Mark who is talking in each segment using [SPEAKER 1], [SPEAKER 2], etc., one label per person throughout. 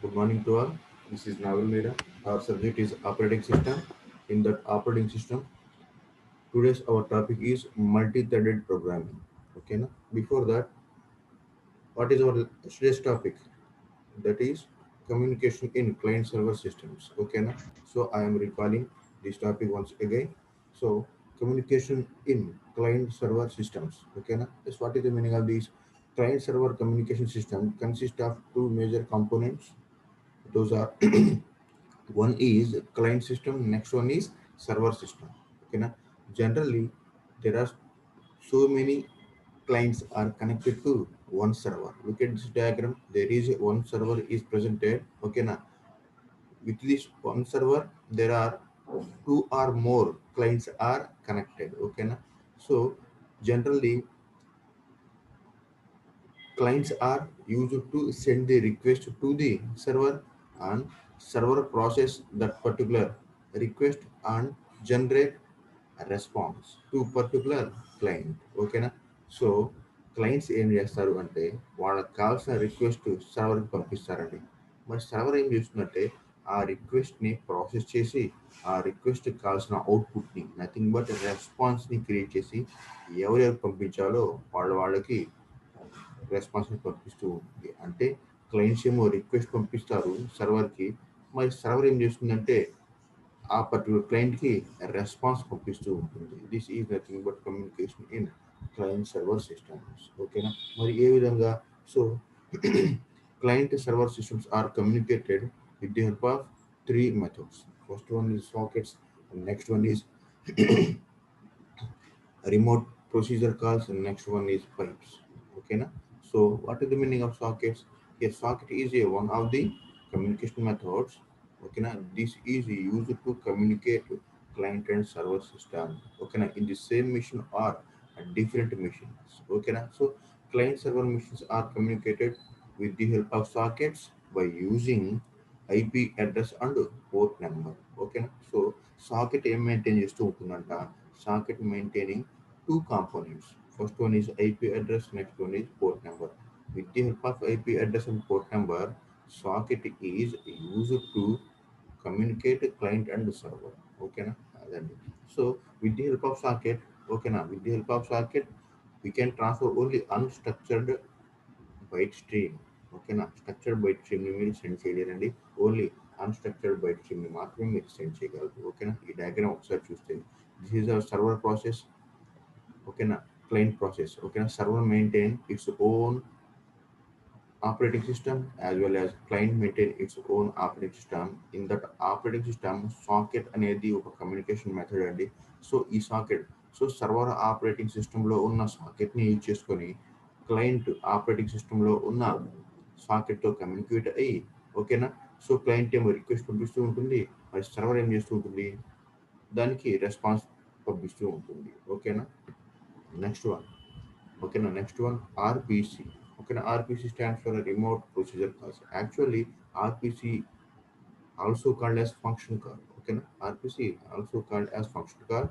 [SPEAKER 1] Good morning to all. This is Naval Mira. Our subject is operating system. In that operating system, today's our topic is multi-threaded programming. Okay, na? Before that, what is our today's topic? That is communication in client-server systems. Okay, na? So I am recalling this topic once again. So communication in client-server systems. Okay, na? Yes, what is the meaning of this? Client-server communication system consists of two major components. Those are one is client system, next one is server system. Okay, na? Generally, there are so many clients are connected to one server. Look at this diagram. There is one server is presented. Okay, na? With this one server, there are two or more clients are connected. Okay, na? So generally, clients are used to send the request to the server, and server process that particular request and generate a response to particular client. ఓకేనా so clients ఏం చేస్తారు అంటే వాళ్ళకి కావాల్సిన request సర్వర్కి పంపిస్తారండి. మరి server ఏం చేస్తుందంటే ఆ రిక్వెస్ట్ని ప్రాసెస్ చేసి ఆ రిక్వెస్ట్కి కావాల్సిన అవుట్పుట్ని నథింగ్ బట్ రెస్పాన్స్ని క్రియేట్ చేసి ఎవరెవరికి పంపించాలో వాళ్ళకి రెస్పాన్స్ని పంపిస్తూ ఉంటుంది. అంటే క్లయింట్స్ ఏమో రిక్వెస్ట్ పంపిస్తారు సర్వర్కి, మరి సర్వర్ ఏం చేస్తుందంటే ఆ పర్టికులర్ క్లయింట్కి రెస్పాన్స్ పంపిస్తూ ఉంటుంది. This is nothing but communication in client server systems. ఓకేనా మరి ఏ విధంగా so client server systems are communicated with the help of three methods. First one is sockets, next one is remote procedure calls, and next one is pipes. Okay na? So what is the meaning of sockets? A socket is a one of the communication methods. Okay na? This is used to communicate client and server system. Okay na? In the same machine or different machines. Okay na? So client server machines are communicated with the help of sockets by using IP address and port number. Okay na? So socket ఏం maintain చేస్తూ ఉంటుందంట, socket maintaining two components. First one is IP address, next one is port number. With the help of IP address and port number, socket is used to communicate client and server. Okay na? So with the help of socket, okay na? With the help of socket, we can transfer only unstructured byte stream. Okay na? Structured byte stream ని మీరు send చేయలేరండి. Only unstructured byte stream ని మాత్రమే మీరు send చేయగలరు. ఓకేనా ఈ diagram ఒకసారి చూస్తే this is hour server process. okay na client process. Okay na server maintain its own operating system as well as client maintain its own operating system. In that operating system socket అనేది ఒక communication method అండి. So ఈ socket so server operating సిస్టంలో ఉన్న సాకెట్ని use చేసుకొని client operating సిస్టంలో ఉన్న సాకెట్తో communicate అయ్యి ఓకేనా సో క్లయింట్ ఏమో రిక్వెస్ట్ పంపిస్తూ ఉంటుంది, మరి సర్వర్ ఏం చేస్తూ ఉంటుంది దానికి రెస్పాన్స్ పంపిస్తూ ఉంటుంది. ఓకేనా నెక్స్ట్ వన్ ఓకేనా నెక్స్ట్ వన్ ఆర్పిసి. ఓకేనా RPC stands for remote procedure calls. Actually RPC also called as function call. ఓకేనా RPC also called as function call,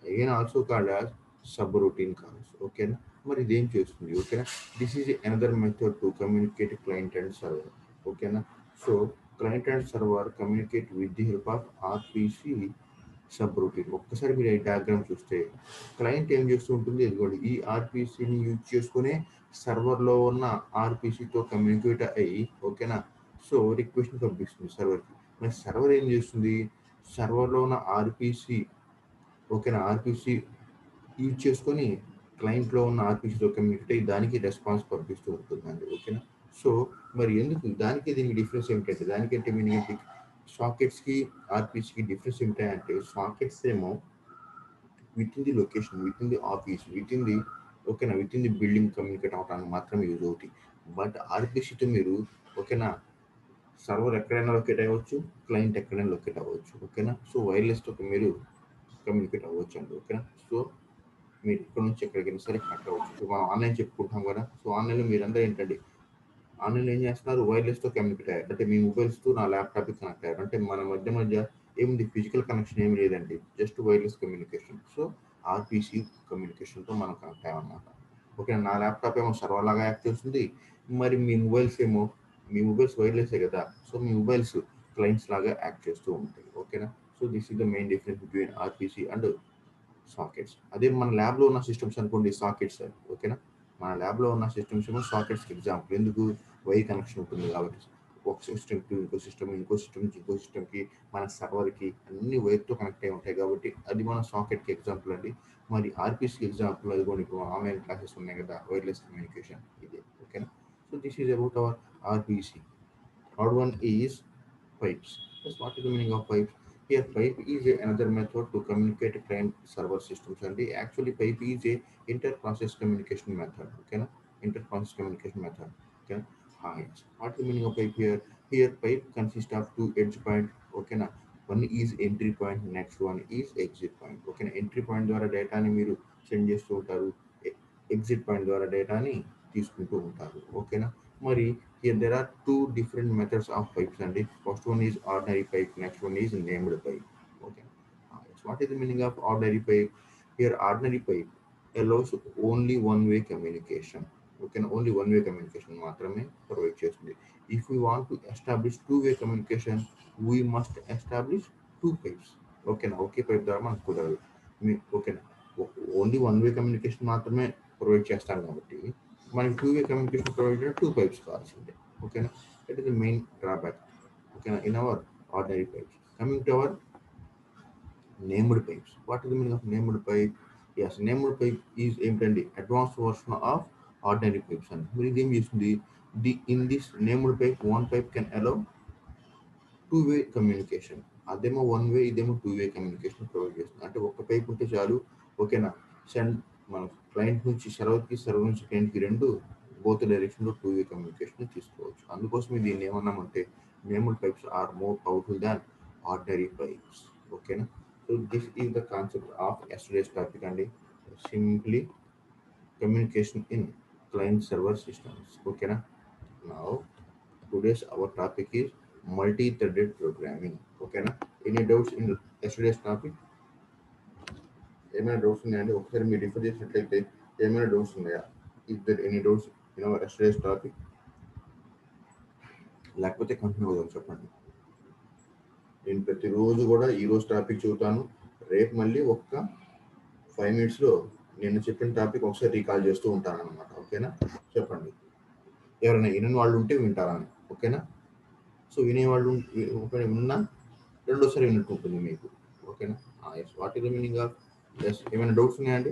[SPEAKER 1] again also called as subroutine calls. ఓకేనా మరి ఇదేం చేస్తుంది ఓకేనా this is another method to communicate client and server. ఓకేనా so client and server communicate with the help of RPC subroutine. ఒక్కసారి మీరు ఈ diagram చూస్తే క్లయింట్ ఏం చేస్తూ ఉంటుంది, ఇదిగోండి ఈ ఆర్పిసిని యూజ్ చేసుకునే సర్వర్లో ఉన్న ఆర్పిసితో కమ్యూనికేట్ అయ్యి ఓకేనా సో రిక్వెస్ట్ని పంపిస్తుంది సర్వర్కి. మరి సర్వర్ ఏం చేస్తుంది, సర్వర్లో ఉన్న ఆర్పిసి ఓకేనా ఆర్పిసి యూజ్ చేసుకొని క్లయింట్లో ఉన్న ఆర్పిసితో కమ్యూనికేట్ అయ్యి దానికి రెస్పాన్స్ పంపిస్తూ ఉంటుందండి. ఓకేనా సో మరి ఎందుకు దానికి దీనికి డిఫరెన్స్ ఏమిటంటే దానికంటే మీనింగ్ ఏంటి, సాకెట్స్కి ఆర్పిసికి డిఫరెన్స్ ఏమిటంటే సాకెట్స్ ఏమో within the location within the office within the ఓకేనా within the building communicate అవడానికి మాత్రమే యూజ్ అవుతాయి. బట్ ఆర్పిసితో మీరు ఓకేనా సర్వర్ ఎక్కడైనా లొకేట్ అవ్వచ్చు, క్లయింట్ ఎక్కడైనా లొకేట్ అవ్వచ్చు. ఓకేనా సో వైర్లెస్తో మీరు కమ్యూనికేట్ అవ్వచ్చు అండి. ఓకేనా సో మీరు ఇక్కడ నుంచి ఎక్కడికైనా సరే కనెక్ట్ అవ్వచ్చు. సో మనం ఆన్లైన్ చెప్పుకుంటాం కదా, సో ఆన్లైన్లో మీరందరూ ఏంటండి ఆన్లైన్లో ఏం చేస్తున్నారు, వైర్లెస్తో కమ్యూనికేట్ అయ్యారు అంటే మీ మొబైల్స్తో నా ల్యాప్టాప్కి కనెక్ట్ అయ్యారు అంటే మన మధ్య ఏముంది ఫిజికల్ కనెక్షన్ ఏమి లేదండి, just wireless communication. So RPC కమ్యూనికేషన్తో మనం కనెక్ట్ అయ్యామన్నమాట. ఓకే నా ల్యాప్టాప్ ఏమో సర్వర్ లాగా యాక్ట్ చేస్తుంది, మరి మీ మొబైల్స్ ఏమో మీ మొబైల్స్ వైర్లెసే కదా, సో మీ మొబైల్స్ క్లయింట్స్ లాగా యాక్ట్ చేస్తూ ఉంటాయి. ఓకేనా. So this is the main difference between RPC and sockets. అదే మన ల్యాబ్లో ఉన్న సిస్టమ్స్ అనుకోండి సాకెట్స్ అని. ఓకేనా. మన ల్యాబ్లో ఉన్న సిస్టమ్స్ ఏమో సాకెట్స్కి ఎగ్జాంపుల్. ఎందుకు? వైర్ కనెక్షన్ ఉంటుంది కాబట్టి. ఒక సిస్టమ్ టు ఇంకో సిస్టమ్, ఇంకో సిస్టమ్ నుంచి ఇంకో సిస్టమ్కి, మన సర్వర్కి అన్ని వైర్తో కనెక్ట్ అయి ఉంటాయి కాబట్టి అది మన సాకెట్కి ఎగ్జాంపుల్ అండి. మరి ఆర్పిసికి ఎగ్జాంపుల్ అది కూడా ఇప్పుడు ఆన్లైన్ క్లాసెస్ ఉన్నాయి కదా, వైర్లెస్ కమ్యూనికేషన్ ఇదే. ఓకేనా. So this is about hour RPC. Third one is pipes. Yes, what is the meaning of pipes? Here, pipe is another method to communicate client server systems. And actually, pipe is a inter-process communication method. Okay, na? Inter-process communication method. Okay. Yes. What is the meaning of pipe here? Here, pipe consists of two edge point. Okay, na? One is entry point, next one is exit point. Okay, na? Entry point ద్వారా డేటాని మీరు send చేస్తూ ఉంటారు, exit point ద్వారా డేటాని తీసుకుంటూ ఉంటారు. ఓకేనా. మరి here there are two different methods of pipes and first one is ordinary pipe, next one is named pipe. Okay. So what is the meaning of ordinary pipe? Here ordinary pipe allows only one way communication. Okay, only one way communication మాత్రమే provide చేస్తుంది. If we want to establish two-way communication, we must establish two pipes. ఓకేనా. ఒకే pipe ద్వారా మనకు కుదరదు. ఓకేనా. Only one way communication మాత్రమే provide చేస్తాం కాబట్టి మనకి టూ-వే కమ్యూనికేషన్ ప్రొవైడ్ చేయడం టూ పైప్స్ కావాల్సిందే. ఓకేనా. That is the main drawback. ఓకేనా. In our ordinary pipes. Coming to our named pipes. What is the meaning of named pipe? Yes, named pipe is ఏంటండి advance version of ordinary pipes అండి. మరి ఇదేం చేస్తుంది? In this named pipe one pipe can allow two way communication. అదేమో one వే, ఇదేమో టూ-వే communication provide చేస్తుంది. అంటే ఒక పైప్ ఉంటే చాలు. ఓకేనా. సెండ్ మన క్లయింట్ నుంచి సర్వర్కి, సర్వర్ నుంచి క్లయింట్కి రెండు బోత్ డైరెక్షన్లో టూ-వే కమ్యూనికేషన్ తీసుకోవచ్చు. అందుకోసం దీన్ని ఏమన్నామంటే named pipes are more powerful than ordinary pipes. ఓకేనా. So this is the concept of yesterday's topic అండి. Simply communication in client server systems. ఓకేనా. Now today's our topic is multi-threaded programming. Okay na. Any doubts in yesterday's topic? ఏమైనా doubts ఉన్నాయండి? ఒకసారి మీరు refer చేసినట్లయితే ఏమైనా doubts ఉన్నాయా? If there any doubts in our yesterday's topic, లేకపోతే continue అవుదాం చెప్పండి. నేను ప్రతిరోజు కూడా ఈరోజు టాపిక్ చెబుతాను. రేపు మళ్ళీ ఒక్క 5 minutesలో నేను చెప్పిన టాపిక్ ఒకసారి రీకాల్ చేస్తూ ఉంటాను అనమాట. ఓకేనా. చెప్పండి. ఎవరైనా వినని వాళ్ళు ఉంటే వింటారని. ఓకేనా. సో వినేవాళ్ళు ఉన్నా రెండోసారి విన్నట్టు ఉంటుంది మీకు. ఓకేనా. Yes, what is the meaning of yes? ఏమైనా డౌట్స్ ఉన్నాయండి?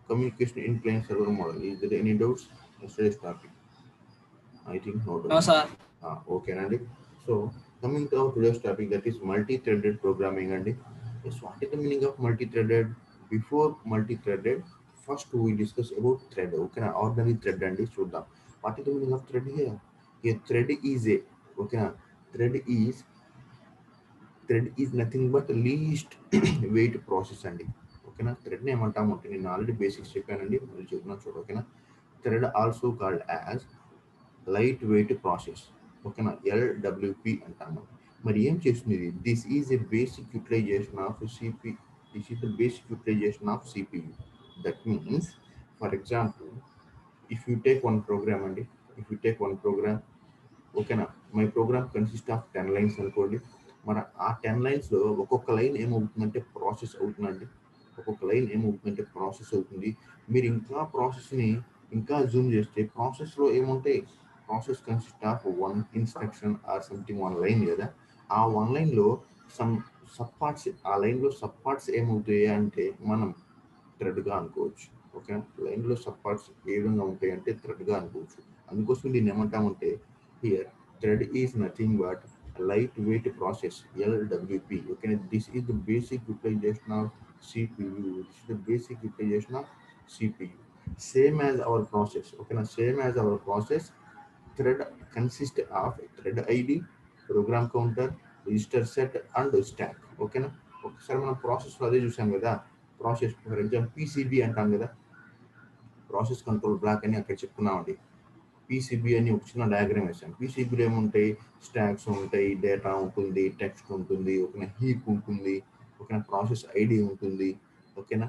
[SPEAKER 1] Communication in client server model, is there any doubts yesterday's topic? I think no
[SPEAKER 2] No,
[SPEAKER 1] doubts.
[SPEAKER 2] sir.
[SPEAKER 1] ఓకేనండి. So coming to our today's topic, that is multi threaded programming అండి. Yes, what is the meaning of multi threaded? Before multi threaded, first we discuss about thread. ఓకేనా. Ordinary thread అండి. చూద్దాం. What is the meaning of thread here? A thread is a, ఓకేనా, thread is nothing but least weight process అండి. ఓకేనా. థ్రెడ్ని ఏమంటాము అంటే నేను ఆల్రెడీ బేసిక్స్ చెప్పానండి, మళ్ళీ చెప్తున్నాను చూడు. ఓకేనా. Thread also called as light weight process. ఓకేనా. ఎల్డబ్ల్యూపి అంటాము. మరి ఏం చేస్తుంది ఇది? This is a basic utilization of CP. This is the basic utilization of CPU. That means, for example, if you take one program అండి, if you take one program, ఓకేనా, my program consist of 10 lines అనుకోండి. మన ఆ 10 లైన్స్లో ఒక్కొక్క line ఏమవుతుందంటే process అవుతుందండి. ఒక్కొక్క లైన్ ఏమవుతుందంటే ప్రాసెస్ అవుతుంది. మీరు ఇంకా ప్రాసెస్ని ఇంకా జూమ్ చేస్తే ప్రాసెస్లో ఏముంటాయి? Process consist of one instruction or something one line కదా. ఆ వన్ లైన్లో సమ్ సబ్ పార్ట్స్, ఆ లైన్లో సబ్ పార్ట్స్ ఏమవుతాయి అంటే మనం థ్రెడ్గా అనుకోవచ్చు. ఓకే. లైన్లో సబ్ పార్ట్స్ ఏ విధంగా ఉంటాయి అంటే థ్రెడ్గా అనుకోవచ్చు. అందుకోసం దీన్ని ఏమంటామంటే here thread is nothing but light weight process, LWP. Okay. This is the basic utilization of CPU. This is the basic utilization of CPU. Same as our process. Okay, now same as our process, thread consists of thread ID, program counter, register set and stack. Okay na. ఒకసారి మనం ప్రాసెస్లో అదే చూసాం కదా. Process for example PCB అంటాం కదా, process control black అని అక్కడ చెప్పుకున్నామండి. పీసీబీ అని ఒక చిన్న డయాగ్రామ్ వేసాం. పీసీబీలో ఏముంటాయి? స్టాక్స్ ఉంటాయి, డేటా ఉంటుంది, టెక్స్ట్ ఉంటుంది, ఓకేనా, హీప్ ఉంటుంది, ఓకేనా, ప్రాసెస్ ఐడి ఉంటుంది, ఓకేనా,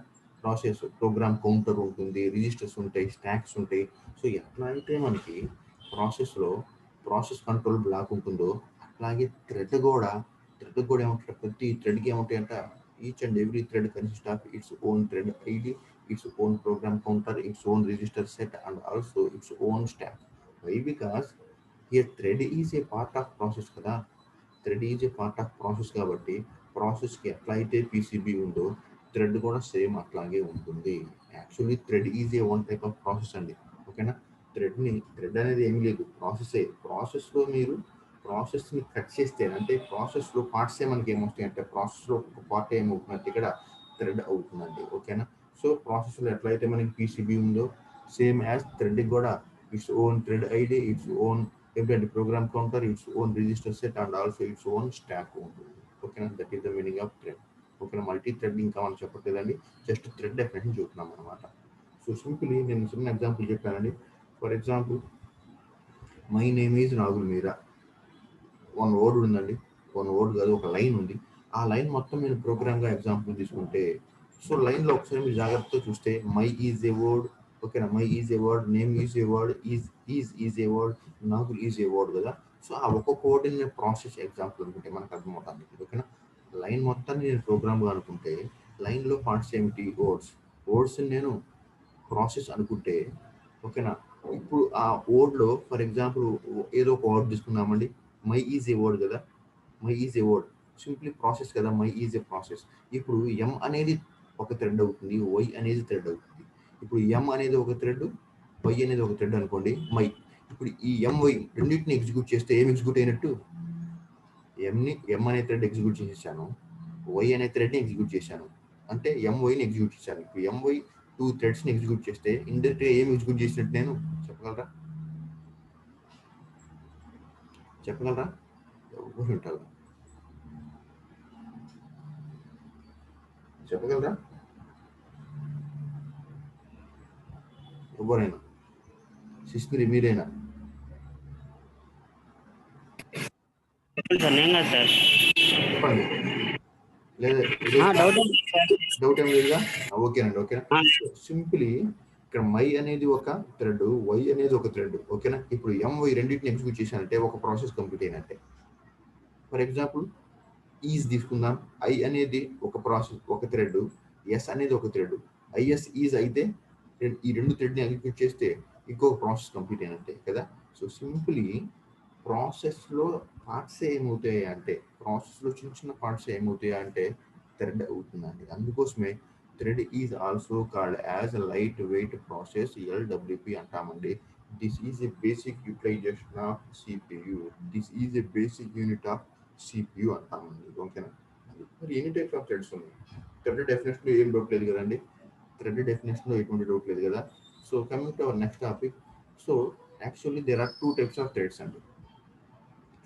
[SPEAKER 1] ప్రాసెస్ ప్రోగ్రామ్ కౌంటర్ ఉంటుంది, రిజిస్టర్స్ ఉంటాయి, స్టాక్స్ ఉంటాయి. సో ఎట్లా అయితే మనకి ప్రాసెస్లో ప్రాసెస్ కంట్రోల్ బ్లాక్ ఉంటుందో అట్లాగే థ్రెడ్ కూడా ఏమంటారు, ప్రతి థ్రెడ్కి ఏమంటాయంట, each and every thread consist of its own thread ID, its own program counter, its own register set and also its own stack. Why because here thread is a part of process కదా. Thread is a part of process కాబట్టి ప్రాసెస్కి ఎట్లా అయితే PCB ఉందో thread కూడా same అట్లాగే ఉంటుంది. Actually thread is A one type of process అండి. ఓకేనా. థ్రెడ్ అనేది ఏమీ లేదు, ప్రాసెస్లో మీరు ప్రాసెస్ని కట్ చేస్తే అంటే ప్రాసెస్లో పార్ట్సే మనకి ఏమవుతాయి అంటే ప్రాసెస్లో ఒక పార్ట్ ఏమవుతుందంటే ఇక్కడ థ్రెడ్ అవుతుందండి. ఓకేనా. సో ప్రాసెస్లో ఎట్లయితే మనకి పీసీబీ ఉందో సేమ్ యాజ్ థ్రెడ్ కూడా its own thread ID, its own ఏంటంటే program counter, its own register set and also its own stack ఉంటుంది. ఓకేనా. That is the meaning of thread. ఓకేనా. మల్టీ థ్రెడ్ ఇంకా మనం చెప్పట్లేదండి, జస్ట్ థ్రెడ్ డెఫినేషన్ చూస్తున్నాం అనమాట. So simply నేను చిన్న ఎగ్జాంపుల్ చెప్పానండి. For example, my name is Rahul Meera, one word ఉందండి, వన్ వర్డ్ కాదు ఒక లైన్ ఉంది. ఆ లైన్ మొత్తం నేను ప్రోగ్రామ్గా ఎగ్జాంపుల్ తీసుకుంటే, సో లైన్లో ఒకసారి మీరు జాగ్రత్తగా చూస్తే మై ఈజ్ ఏ వర్డ్. ఓకేనా. My is a word, name is a word, is a word, Nagul is a word కదా. సో ఆ ఒక్కొక్క వర్డ్ నేను ప్రాసెస్ ఎగ్జాంపుల్ అనుకుంటే మనకు అర్థమవుతుంది. ఓకేనా. లైన్ మొత్తాన్ని నేను ప్రోగ్రామ్గా అనుకుంటే లైన్లో పార్ట్స్ ఏమిటి, వర్డ్స్ నేను ప్రాసెస్ అనుకుంటే. ఓకేనా. ఇప్పుడు ఆ వర్డ్లో ఫర్ ఎగ్జాంపుల్ ఏదో ఒక వర్డ్ తీసుకున్నామండి, మై ఈజ్ ఏ వర్డ్ కదా, my is a word simply process కదా, మై ఈజ్ ఏ ప్రాసెస్. ఇప్పుడు ఎం అనేది ఒక థ్రెడ్ అవుతుంది, వై అనేది థ్రెడ్ అవుతుంది. ఇప్పుడు ఎం అనేది ఒక థ్రెడ్, వై అనేది ఒక థ్రెడ్ అనుకోండి, మై. ఇప్పుడు ఈ ఎంవై రెండింటిని ఎగ్జిక్యూట్ చేస్తే ఏం ఎగ్జిక్యూట్ అయినట్టు, ఎం అనే థ్రెడ్ ఎగ్జిక్యూట్ చేసేసాను, వై అనే థ్రెడ్ని ఎగ్జిక్యూట్ చేశాను, అంటే ఎంవైని ఎగ్జిక్యూట్ చేశాను. ఇప్పుడు ఎంవై టూ థ్రెడ్స్ని ఎగ్జిక్యూట్ చేస్తే ఇండైరెక్ట్గా ఏం ఎగ్జిక్యూట్ చేసినట్టు నేను చెప్పగలరా, చెప్పగలరా ఎవరు ఉంటారు, చెప్పగలరా ఎవరైనా, సిస్మిరి మీరైనా
[SPEAKER 2] సార్ నేను కాదు సార్.
[SPEAKER 1] చెప్పండి. లేదా
[SPEAKER 2] డౌట్ ఉంది సార్.
[SPEAKER 1] డౌట్ ఏం లేదుగా. ఓకేనండి. ఓకేనా.
[SPEAKER 2] ఆ,
[SPEAKER 1] సింపుల్లీ ఇక్కడ మై అనేది ఒక థ్రెడ్, వై అనేది ఒక థ్రెడ్. ఓకేనా. ఇప్పుడు ఎంవై రెండింటిని ఎగ్జిక్యూట్ చేశానంటే ఒక ప్రాసెస్ కంప్లీట్ అయినట్టే. ఫర్ ఎగ్జాంపుల్ ఈజ్ తీసుకుందాం, ఐ అనేది ఒక ప్రాసెస్ ఒక థ్రెడ్, ఎస్ అనేది ఒక థ్రెడ్. ఐఎస్ ఈజ్ అయితే ఈ రెండు థ్రెడ్ని ఎగ్జిక్యూట్ చేస్తే ఇంకొక ప్రాసెస్ కంప్లీట్ అయినట్టే కదా. సో సింపుల్లీ ప్రాసెస్లో పార్ట్స్ ఏమవుతాయి అంటే, ప్రాసెస్లో చిన్న చిన్న పార్ట్స్ ఏమవుతాయి అంటే థ్రెడ్ అవుతుందండి. అందుకోసమే thread is also called as light weight process, LWP అంటామండి. This is a basic utilization of CPU, this is a basic unit of CPU అంటామండి. ఓకేనా. మరి ఎన్ని టైప్స్ ఆఫ్ థ్రెడ్స్ ఉన్నాయి, థ్రెడ్ డెఫినేషన్లో ఏం డౌట్ లేదు కదండి, థ్రెడ్ డెఫినేషన్లో ఎటువంటి డౌట్ లేదు కదా. So coming to our next topic. So actually there are two types of threads అండి.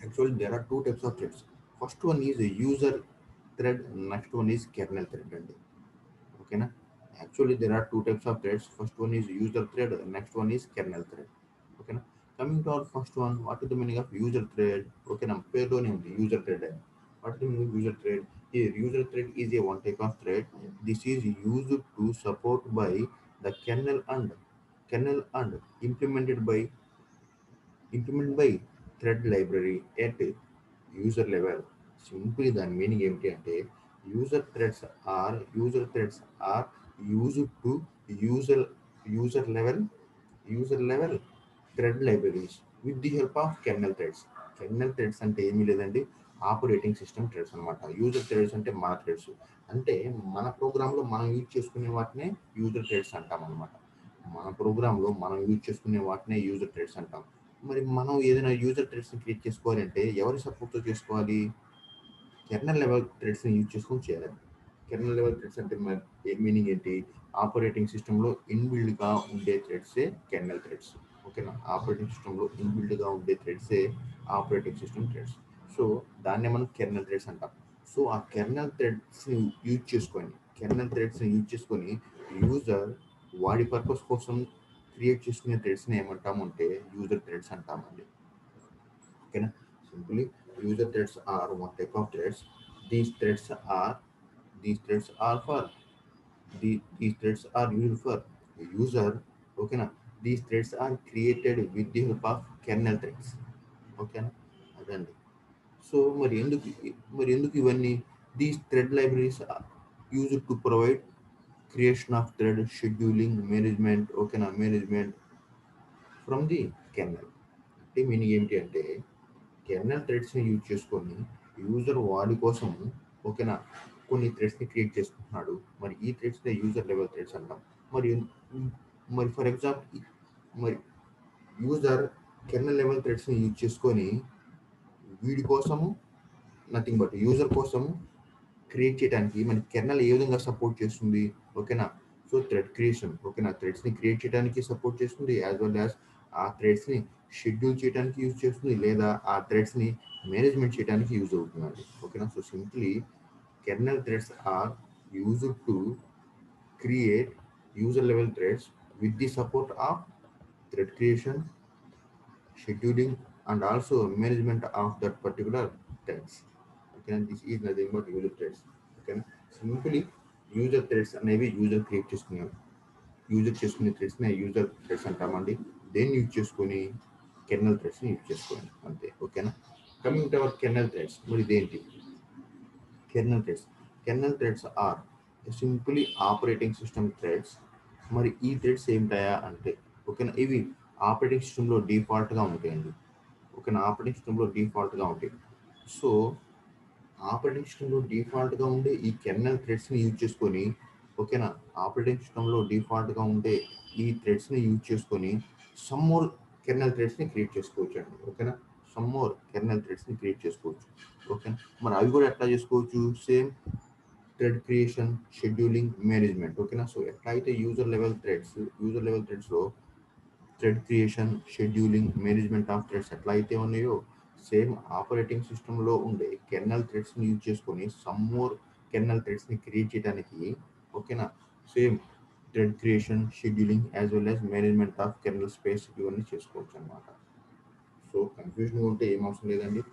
[SPEAKER 1] Actually, there are two types of threads. First one is a user thread, next one is kernel thread. Okay, na? Actually, there are two types of threads. First one is user thread, next one is kernel thread. Okay, na? Coming to our first one, what is the meaning of user thread? Okay, na? Payload name the user thread. What is the meaning of user thread? Here, user thread is a one type of thread. This is used to support by the kernel and implemented by thread library at user level. Simply దాని meaning ఏమిటి అంటే user threads are used to user user level user level thread libraries with the help of kernel threads. Kernel threads అంటే ఏమీ లేదండి, operating system threads అనమాట. User threads అంటే మన threads, అంటే మన ప్రోగ్రాంలో మనం యూజ్ చేసుకునే వాటినే యూజర్ థ్రెడ్స్ అంటాం అనమాట. మన ప్రోగ్రాంలో మనం యూజ్ చేసుకునే వాటినే యూజర్ థ్రెడ్స్ అంటాం. మరి మనం ఏదైనా యూజర్ థ్రెడ్స్ని క్రియేట్ చేసుకోవాలి అంటే ఎవరి సపోర్ట్తో చేసుకోవాలి, కెర్నల్ లెవెల్ థ్రెడ్స్ని యూజ్ చేసుకొని చేయాలి. కెర్నల్ లెవెల్ థ్రెడ్స్ అంటే మీనింగ్ ఏంటి, ఆపరేటింగ్ సిస్టంలో ఇన్బిల్డ్గా ఉండే థ్రెడ్సే కెర్నల్ థ్రెడ్స్. ఓకేనా. ఆపరేటింగ్ సిస్టంలో ఇన్బిల్డ్గా ఉండే థ్రెడ్సే ఆపరేటింగ్ సిస్టమ్ థ్రెడ్స్. సో దాన్నే మనం కెర్నల్ థ్రెడ్స్ అంటాం. సో ఆ కెర్నల్ థ్రెడ్స్ని యూజ్ చేసుకొని యూజర్ వాడి పర్పస్ కోసం క్రియేట్ చేసుకునే థ్రెడ్స్ని ఏమంటాము అంటే యూజర్ థ్రెడ్స్ అంటామండి. ఓకేనా. Simply user threads are one type of threads. These threads are for These threads are used for user. Okay na, these threads are created with the help of kernel threads. Okay na, అదండి. So మరి ఎందుకు ఇవన్నీ these thread libraries used to provide creation of thread scheduling management ఓకేనా management from the kernel. అంటే meaning ఏంటి అంటే kernel థ్రెడ్స్ని use చేసుకొని యూజర్ వాడి కోసం ఓకేనా కొన్ని థ్రెడ్స్ని క్రియేట్ చేసుకుంటున్నాడు. మరి ఈ థ్రెడ్స్ని యూజర్ లెవెల్ థ్రెడ్స్ అంటాం. మరి మరి ఫర్ ఎగ్జాంపుల్ మరి యూజర్ కెర్నల్ లెవెల్ థ్రెడ్స్ని యూజ్ చేసుకొని వీడి కోసము నథింగ్ బట్ యూజర్ కోసం క్రియేట్ చేయడానికి మన కెర్నల్ ఏ విధంగా సపోర్ట్ చేస్తుంది ఓకేనా. సో థ్రెడ్ క్రియేషన్ ఓకేనా థ్రెడ్స్ని క్రియేట్ చేయడానికి సపోర్ట్ చేస్తుంది యాజ్ వెల్ యాజ్ ఆ థ్రెడ్స్ని షెడ్యూల్ చేయడానికి యూజ్ చేస్తుంది లేదా ఆ థ్రెడ్స్ని మేనేజ్మెంట్ చేయడానికి యూజ్ అవుతుందండి ఓకేనా. So simply kernel threads are used to create user level threads with the support of thread creation, scheduling, and also management of that particular threads. Okay, and this is nothing but user threads. Okay, simply user threads అనేవి user create చేసుకున్నాం. User చేసుకునే థ్రెడ్స్ని user threads అంటామండి. దేన్ని use చేసుకొని kernel థ్రెడ్స్ని use చేసుకోండి అంతే ఓకేనా. Coming to our kernel threads మరి ఇదేంటి kernel threads. Kernel threads are simply operating system threads. మరి ఈ థ్రెడ్స్ ఏమిటాయా అంటే ఓకేనా ఇవి ఆపరేటింగ్ సిస్టంలో డిఫాల్ట్గా ఉంటాయండి ఓకేనా ఆపరేటింగ్ సిస్టంలో డిఫాల్ట్గా ఉంటాయి. సో ఆపరేటింగ్ సిస్టంలో డిఫాల్ట్గా ఉండే ఈ కెర్నల్ థ్రెడ్స్ని యూజ్ చేసుకొని ఓకేనా ఆపరేటింగ్ సిస్టంలో డిఫాల్ట్గా ఉండే ఈ థ్రెడ్స్ని యూజ్ చేసుకొని సమ్ మోర్ కెర్నల్ థ్రెడ్స్ని క్రియేట్ చేసుకోవచ్చు అండి ఓకేనా. సమ్ మోర్ కెర్నల్ థ్రెడ్స్ని క్రియేట్ చేసుకోవచ్చు ఓకేనా. మరి అవి కూడా ఎట్లా చేసుకోవచ్చు same thread creation scheduling management ఓకేనా. సో ఎట్లా అయితే యూజర్ లెవెల్ థ్రెడ్స్లో thread creation scheduling management of threads ఎట్లా అయితే ఉన్నాయో సేమ్ ఆపరేటింగ్ సిస్టంలో ఉండే కెర్నల్ థ్రెడ్స్ని యూజ్ చేసుకొని సమ్ మోర్ కెర్నల్ థ్రెడ్స్ని క్రియేట్ చేయడానికి ఓకేనా same thread creation scheduling as well as management of kernel space ఇవన్నీ చేసుకోవచ్చు అనమాట. సో కన్ఫ్యూజన్ ఉంటే ఏం అవసరం లేదండి.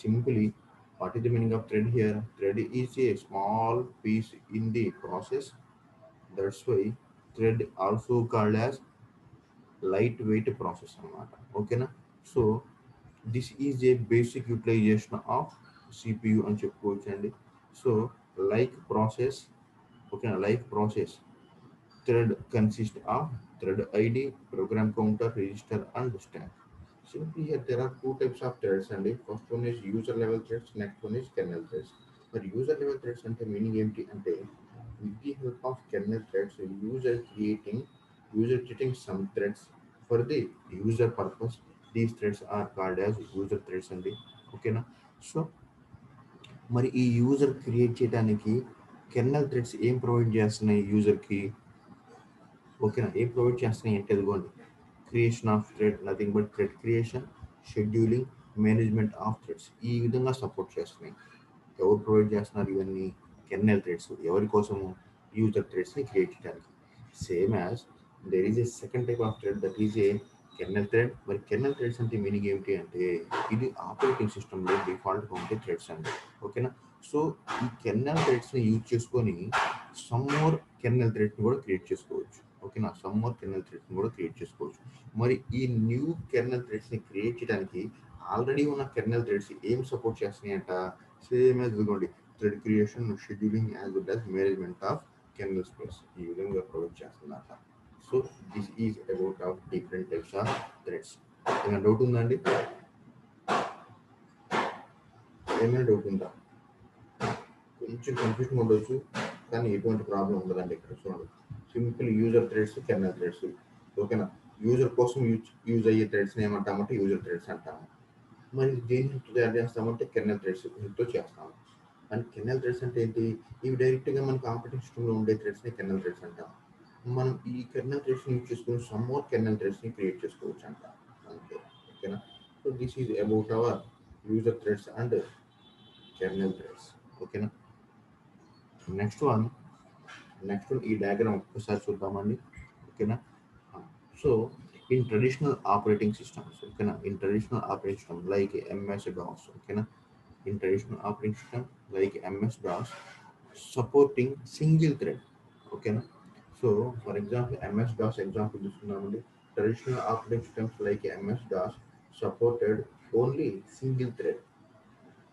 [SPEAKER 1] Simply what is the meaning of thread here thread is a small piece in the process that's why thread also called as light weight process అనమాట ఓకేనా. So this is a basic utilization of CPU అని చెప్పుకోవచ్చు అండి. So like process ఓకేనా like process thread consist of thread ID program counter register and stack. Simply here there are two types of threads అండి. First one is user level threads next one is kernel threads. మరి user level threads అంటే meaning ఏంటి అంటే with the help of kernel threads user creating some threads for the user purpose. These threads are called as user threads అండి ఓకేనా. So మరి ఈ user create చేయడానికి kernel threads ఏం ప్రొవైడ్ చేస్తున్నాయి యూజర్కి ఓకేనా ఏం ప్రొవైడ్ చేస్తున్నాయి అంటే అదిగోండి creation of thread nothing but thread creation scheduling management of threads ఈ విధంగా సపోర్ట్ చేస్తున్నాయి. ఎవరు ప్రొవైడ్ చేస్తున్నారు ఇవన్నీ కెర్నల్ థ్రెడ్స్ ఎవరి కోసము యూజర్ థ్రెడ్స్ని క్రియేట్ చేయడానికి. Same as there is a second type of thread that is a kernel thread. మరి కెర్నల్ థ్రెడ్స్ అంటే మీనింగ్ ఏమిటి అంటే ఇది ఆపరేటింగ్ సిస్టంలో డిఫాల్ట్గా ఉంటే థ్రెడ్స్ అండి ఓకేనా. సో ఈ కెర్నల్ థ్రెడ్స్ని యూజ్ చేసుకొని సమ్ మోర్ కెర్నల్ థ్రెడ్ని కూడా క్రియేట్ చేసుకోవచ్చు ఓకేనా. సమ్ మోర్ కెర్నల్ థ్రెడ్ని కూడా క్రియేట్ చేసుకోవచ్చు. మరి ఈ న్యూ కెర్నల్ థ్రెడ్స్ని క్రియేట్ చేయడానికి ఆల్రెడీ ఉన్న కెర్నల్ థ్రెడ్స్ ఏం సపోర్ట్ చేస్తున్నాయంట సేమ్ యాజ్ ఇదిగోండి thread creation scheduling as well as management of kernel space ఈ విధంగా ప్రొవైడ్ చేస్తుందట. So this is about of different types of threads. ఏమైనా డౌట్ ఉందా అండి ఏమైనా డౌట్ ఉందా కొంచెం కన్ఫ్యూజన్ ఉండొచ్చు కానీ ఎటువంటి ప్రాబ్లం ఉండదండి ఇక్కడ చూడండి simple user threads kernel threads ఓకేనా. యూజర్ కోసం యూజ్ అయ్యే థ్రెడ్స్ని ఏమంటామంటే యూజర్ థ్రెడ్స్ అంటాము. మరి దేని హెల్ప్తో తయారు చేస్తామంటే కెర్నల్ థ్రెడ్స్ హెల్ప్తో చేస్తాము. అండ్ కెర్నల్ థ్రెడ్స్ అంటే ఏంటి ఇవి డైరెక్ట్గా మనకు ఆపరేటింగ్ సిస్టంలో ఉండే థ్రెడ్స్ని కెర్నల్ థ్రెడ్స్ అంటాం. మనం ఈ కెర్నల్ థ్రెడ్స్ని యూజ్ చేసుకుని సమ్ మోర్ కెర్నల్ థ్రెడ్స్ని క్రియేట్ చేసుకోవచ్చు అంట అంతే ఓకేనా. So this is about our user threads and kernel threads ఓకేనా. నెక్స్ట్ వన్ ఈ డయాగ్రామ్ ఒక్కసారి చూద్దామండి ఓకేనా. So in traditional operating systems ఓకేనా in traditional operating system like MS DOS ఓకేనా in traditional operating system like MS DOS supporting single thread ఓకేనా. So for example MS DOS example తీసుకున్నామండి. Traditional operating systems like MS DOS supported only single thread.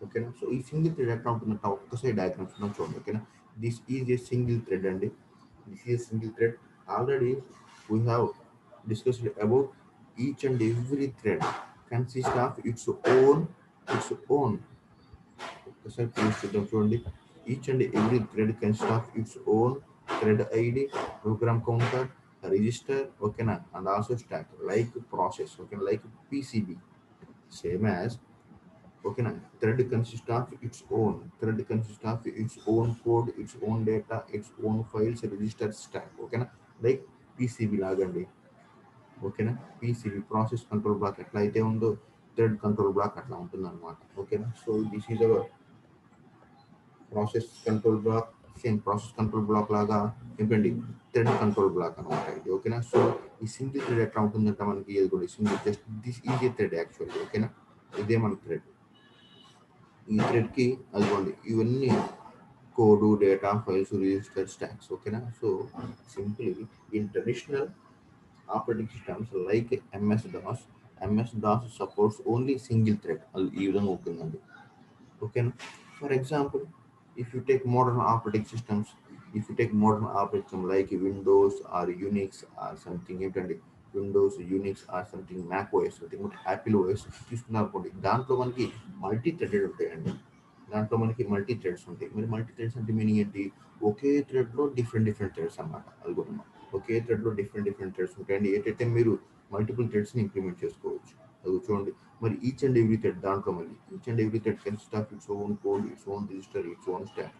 [SPEAKER 1] ఓకేనా. So ఈ single thread ఎట్లా ఉంటుందంటే ఒక్కసారి diagrams ఉన్నాం చూడండి. ఓకేనా, this is a single thread అండి. This is single thread. Already we have discussed about each and every thread consists of its own ఒకసారి క్లియర్ చూద్దాం చూడండి. Each and every thread consist of its own thread ID, program counter, register, ఓకేనా, and also stack like process, ఓకేనా, like PCB. Same as, ఓకేనా, thread consist of its own code, its own data, its own files, register, stack, ఓకేనా, like PCB లాగండి. ఓకేనా, PCB process control black ఎట్లా అయితే ఉందో thread control black అట్లా ఉంటుంది అనమాట. ఓకేనా. So this is our process control block. Same process control block లాగా ఏంటండి థ్రెడ్ కంట్రోల్ బ్లాక్ అనమాట ఇది. ఓకేనా. సో ఈ సింగిల్ థ్రెడ్ ఎట్లా ఉంటుందంటే మనకి ఇది కూడా single just this easy thread actually. ఓకేనా, ఇదే మన థ్రెడ్. ఈ థ్రెడ్కి అదిగోండి ఇవన్నీ code, data, files, register, stacks. ఓకేనా. So simply in traditional operating systems like MS DOS supports only single thread. అది ఈ విధంగా ఉంటుందండి. ఓకేనా. For example, if you take modern operating systems, if you take modern operating system like Windows or Unix or something ఏంటండి Windows, Unix or something Mac OS, Apple OS తీసుకున్నారు అనుకోండి. దాంట్లో మనకి మల్టీ థ్రెడెడ్ ఉంటాయండి. దాంట్లో మనకి మల్టీ థ్రెడ్స్ ఉంటాయి. మరి మల్టీ థ్రెడ్స్ అంటే మీనింగ్ ఏంటి? ఒకే థ్రెడ్లో డిఫరెంట్ డిఫరెంట్ థ్రెడ్స్ అన్నమాట. అది కూడా ఒకే థ్రెడ్లో డిఫరెంట్ డిఫరెంట్ థ్రెడ్స్ ఉంటాయండి. ఏంటంటే మీరు మల్టిపుల్ థ్రెడ్స్ని ఇంప్లిమెంట్ చేసుకోవచ్చు. అది చూడండి. మరి ఈచ్ అండ్ ఎవ్రీ థ్రెడ్ దాంట్లో మళ్ళీ each and every thread consist of its own code, its own register, it's own stock.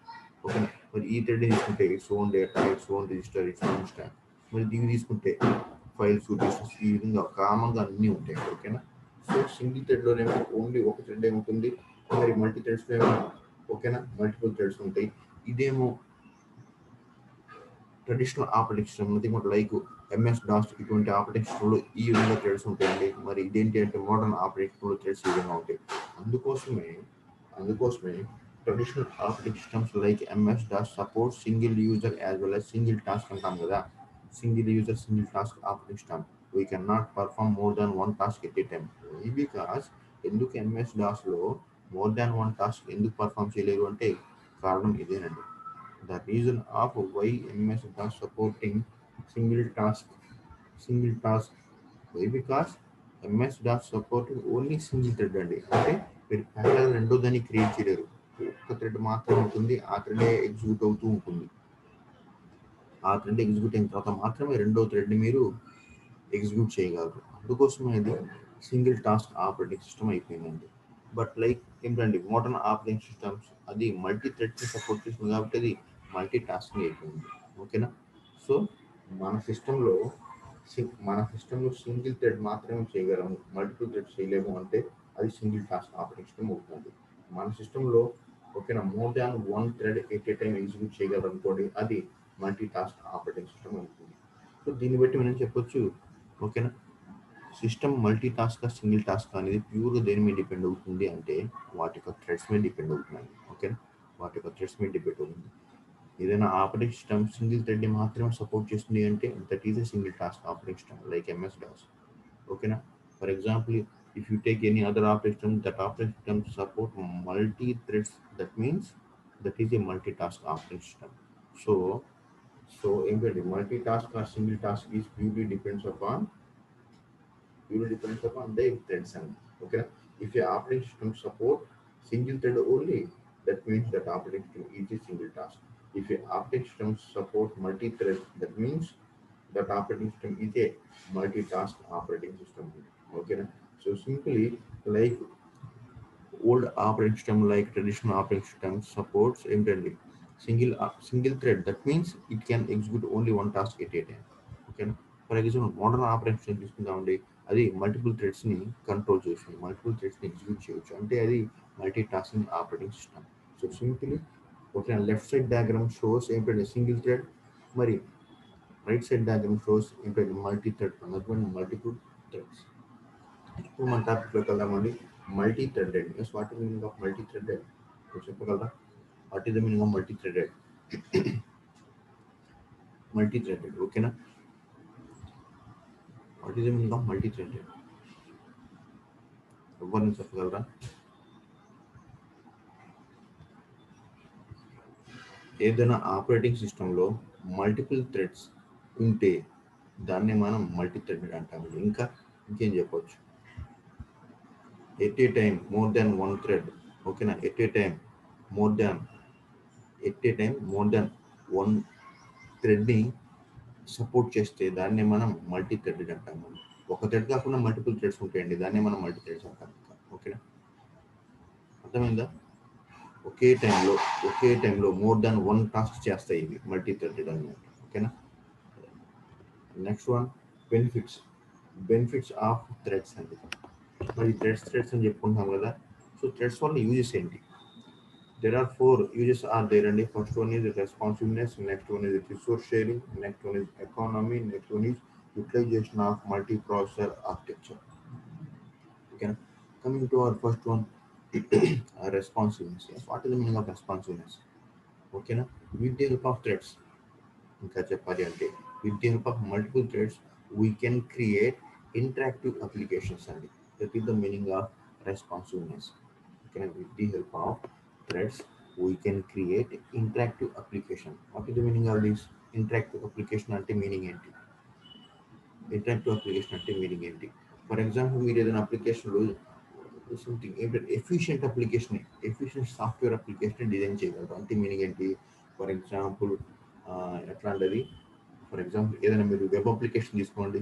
[SPEAKER 1] ఓకేనా. మరి ఈ థ్రెడ్ తీసుకుంటే it's own data, its own register, it's own stock. మరి దీన్ని తీసుకుంటే ఫైల్స్, రిజిస్టర్స్, ఈ విధంగా కామన్గా అన్నీ ఉంటాయి. ఓకేనా. సో సింగిల్ థ్రెడ్లోనేమో ఓన్లీ ఒక థ్రెడ్ ఏముంటుంది. మరి మల్టీ థ్రెడ్స్లో ఏమో ఓకేనా మల్టిపుల్ థ్రెడ్స్ ఉంటాయి. ఇదేమో traditional operating system nothing like MS DOS ఇటువంటి ఆపరేటింగ్ సిస్టంలో ఈ విధంగా థ్రెడ్స్ ఉంటాయండి. మరి ఇదేంటి అంటే మోడర్న్ ఆపరేటింగ్ సిస్టంలో థ్రెడ్స్ ఈ విధంగా ఉంటాయి. అందుకోసమే traditional operating systems like MS DOS support single user as well as single task అంటాం కదా. Single user single task operating system we can not perform more than one task at a time. Because ఎందుకు MS DOSలో more than one task ఎందుకు perform చేయలేరు అంటే కారణం ఇదేనండి. The reason of why MS DOS supporting single task single task why because MS DOS supporting only single thread అండి. అంటే మీరు ప్యారల్ రెండో దాన్ని క్రియేట్ చేయలేరు. ఒక్క థ్రెడ్ మాత్రం ఉంటుంది. ఆ థ్రెడ్ ఎగ్జిక్యూట్ అవుతూ ఉంటుంది. ఆ థ్రెడ్ ఎగ్జిక్యూట్ అయిన తర్వాత మాత్రమే రెండో థ్రెడ్ని మీరు ఎగ్జిక్యూట్ చేయగలరు. అందుకోసమే ఇది సింగిల్ టాస్క్ ఆపరేటింగ్ సిస్టమ్ అయిపోయిందండి. బట్ లైక్ ఏంటండి మోడర్న్ ఆపరేటింగ్ సిస్టమ్స్ అది మల్టీ థ్రెడ్ని సపోర్ట్ చేస్తుంది కాబట్టి అది మల్టీ టాస్కింగ్ అయిపోయింది. ఓకేనా. సో మన సిస్టంలో మన సిస్టంలో సింగిల్ థ్రెడ్ మాత్రమే చేయగలము, మల్టిపుల్ థ్రెడ్స్ చేయలేము అంటే అది సింగిల్ టాస్క్ ఆపరేటింగ్ సిస్టమ్ అవుతుంది. మన సిస్టంలో ఓకేనా more than one thread at a time execute చేయగలరు అనుకోండి, అది మల్టీ టాస్క్ ఆపరేటింగ్ సిస్టమ్ అవుతుంది. సో దీన్ని బట్టి మనం చెప్పొచ్చు ఓకేనా system multi task single task అనేది ప్యూర్గా దేని మీద డిపెండ్ అవుతుంది అంటే వాటి యొక్క థ్రెడ్స్ మీద డిపెండ్ అవుతుంది. ఓకేనా, వాటి యొక్క థ్రెడ్స్ మీద డిపెండ్ అవుతుంది. ఏదైనా ఆపరేటింగ్ సిస్టమ్ సింగిల్ థ్రెడ్ని మాత్రమే సపోర్ట్ చేస్తుంది అంటే that is a single task operating system like MS DOS. ఓకేనా. For example, if you take any other operating system that operating system support multi threads, that means that is a multi task operating system. So so ఏంటంటే multi task or single task is purely depends upon the threads and okay. If your operating system support single thread only, that means that operating system is a single task. If your operating system support multi-thread, that means that operating system is a multitask operating system. Okay. So simply like old operating system like traditional operating system supports internally single thread. That means it can execute only one task at a time. Okay. For example, modern operating system తీసుకుందామండి, అది multiple థ్రెడ్స్ని control చేస్తుంది, multiple థ్రెడ్స్ని execute చేయొచ్చు అంటే అది multi tasking operating system. So simply okay, left side diagram shows ఏంటంటే single thread, మరి రైట్ సైడ్ డయాగ్రామ్ షోస్ ఏంటంటే మల్టీ థ్రెడ్ అన్నటువంటి మల్టిపుల్ థ్రెడ్స్. ఇప్పుడు మన టాపిక్లోకి వెళ్దామండి. Multi threaded. Yes, what is meaning of multi threaded చెప్పగలరా? What is the meaning of multi threaded? Multi threaded. ఓకేనా? What is the meaning of multi threaded? ఎవరిని చెప్పగలరా? ఏదైనా ఆపరేటింగ్ సిస్టంలో మల్టిపుల్ థ్రెడ్స్ ఉంటే దాన్ని మనం మల్టీ-థ్రెడెడ్ అంటాము. ఇంకేం చెప్పొచ్చు? At a time more than one thread. ఓకేనా? At a time more than one థ్రెడ్ని సపోర్ట్ చేస్తే దాన్ని మనం మల్టీ-థ్రెడెడ్ అంటాము. ఒక థ్రెడ్ కాకుండా మల్టిపుల్ థ్రెడ్స్ ఉంటాయండి, దాన్ని మనం మల్టీ థ్రెడ్స్ అంటాం. ఓకేనా? అర్థమైందా? ఒకే టైంలో మోర్ దాన్ వన్ టాస్క్ చేస్తాయి ఇవి మల్టీ-థ్రెడెడ్ అన్నమాట. ఓకేనా? Next one benefits of threads అండి. మరి థ్రెడ్స్ అని చెప్పుకుంటాం కదా. సో థ్రెడ్స్ వల్ల యూజెస్ ఏంటి? There are 4 uses are there, and the first one is responsiveness, next one is resource sharing, next one is economy, next one is utilization of multiprocessor architecture. Okay, coming to our first one, responsiveness. Yes, what is the meaning of responsiveness? Okay, with the help of threads, ఇంకా చెప్పాలి అంటే with the help of multiple threads we can create interactive applications అండి. That is the meaning of responsiveness. Okay, with the help of threads we can create interactive application. What is the meaning of this interactive application అంటే meaning ఏంటి? Interactive application అంటే meaning ఏంటి? For example మీరు ఏదైనా అప్లికేషన్లో something ఏంటంటే efficient software application design చేయగలరు అంటే మీనింగ్ ఏంటి? ఫర్ ఎగ్జాంపుల్ ఎట్లా అంటే ఫర్ ఎగ్జాంపుల్ ఏదైనా మీరు వెబ్ అప్లికేషన్ తీసుకోండి.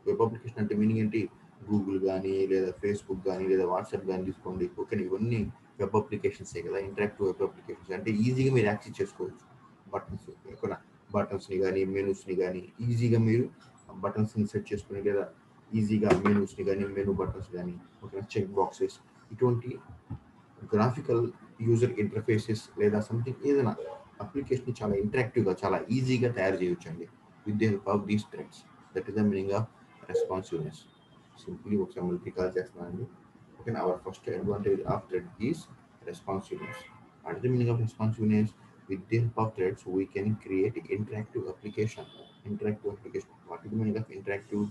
[SPEAKER 1] వెబ్ అప్లికేషన్ అంటే మీనింగ్ ఏంటి? గూగుల్ కానీ లేదా ఫేస్బుక్ కానీ లేదా వాట్సాప్ కానీ తీసుకోండి. ఓకే, ఇవన్నీ వెబ్ అప్లికేషన్సే కదా. ఇంటరాక్టివ్ వెబ్ అప్లికేషన్స్ అంటే ఈజీగా మీరు యాక్సెస్ చేసుకోవచ్చు. బటన్స్ని కానీ మెనూస్ని కానీ ఈజీగా మీరు బటన్స్ని సెట్ చేసుకుని లేదా ఈజీగా మెనూస్ని కానీ మెనూ బటన్స్ కానీ ఓకే చెక్ బాక్సెస్ ఇటువంటి గ్రాఫికల్ యూజర్ ఇంటర్ఫేసెస్ లేదా సంథింగ్ ఏదైనా అప్లికేషన్ చాలా ఇంటరాక్టివ్గా చాలా ఈజీగా తయారు చేయొచ్చండి with the help of these threads. That is the meaning of responsiveness. Simply ఒకసారి మళ్ళీ కాల్ చేస్తున్నానండి. Okay, our first advantage of thread is responsiveness. What is the meaning of responsiveness? With the help of threads, we can create interactive application. What is the meaning of interactive?